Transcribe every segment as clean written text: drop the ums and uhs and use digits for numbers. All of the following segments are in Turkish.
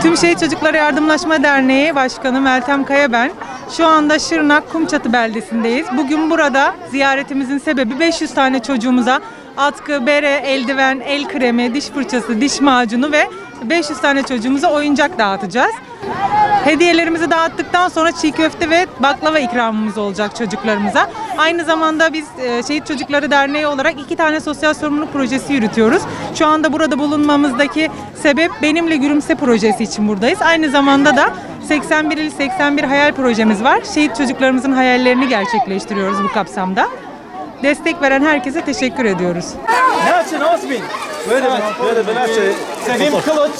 Tüm Şehit Çocuklara Yardımlaşma Derneği Başkanı Meltem Kaya ben. Şu anda Şırnak Kumçatı beldesindeyiz. Bugün burada ziyaretimizin sebebi 500 tane çocuğumuza atkı, bere, eldiven, el kremi, diş fırçası, diş macunu ve 500 tane çocuğumuza oyuncak dağıtacağız. Hediyelerimizi dağıttıktan sonra çiğ köfte ve baklava ikramımız olacak çocuklarımıza. Aynı zamanda biz Şehit Çocukları Derneği olarak 2 tane sosyal sorumluluk projesi yürütüyoruz. Şu anda burada bulunmamızdaki sebep Benimle Gülümse projesi için buradayız. Aynı zamanda da 81 il 81 hayal projemiz var. Şehit çocuklarımızın hayallerini gerçekleştiriyoruz bu kapsamda. Destek veren herkese teşekkür ediyoruz. Ne açın Osmin? Böyle ben açayım. Senin kılıç.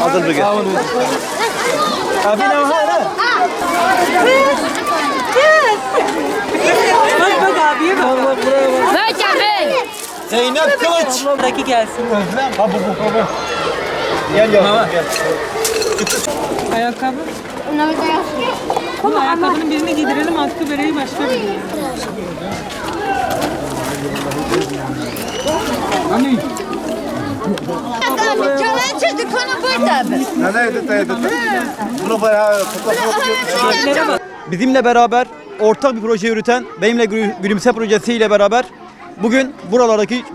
Hazır bir gel. Abi ne var? Bak abiye bak. Zeynep Kılıç. Buradaki gelsin. Ha bu. Gel yavrum gel. Ayakkabı. Bu ayakkabının birini giydirelim, atkı bereyi başka bir. Anne. Bizimle beraber ortak bir proje yürüten Benimle Gülümse projesi ile beraber bugün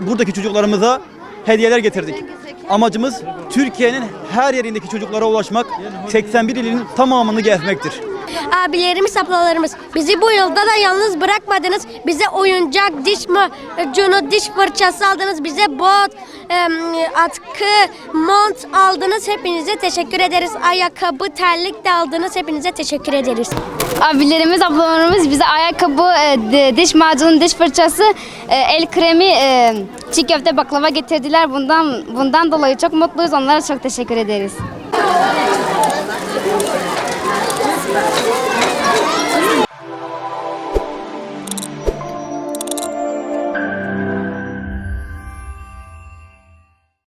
buradaki çocuklarımıza hediyeler getirdik. Amacımız Türkiye'nin her yerindeki çocuklara ulaşmak, 81 ilin tamamını gezmektir. Abilerimiz, ablalarımız, bizi bu yolda da yalnız bırakmadınız. Bize oyuncak, diş macunu, diş fırçası aldınız. Bize bot, atkı, mont aldınız. Hepinize teşekkür ederiz. Ayakkabı, terlik de aldınız. Hepinize teşekkür ederiz. Abilerimiz, ablalarımız bize ayakkabı, diş macunu, diş fırçası, el kremi, çiğ köfte, baklava getirdiler. Bundan dolayı çok mutluyuz. Onlara çok teşekkür ederiz.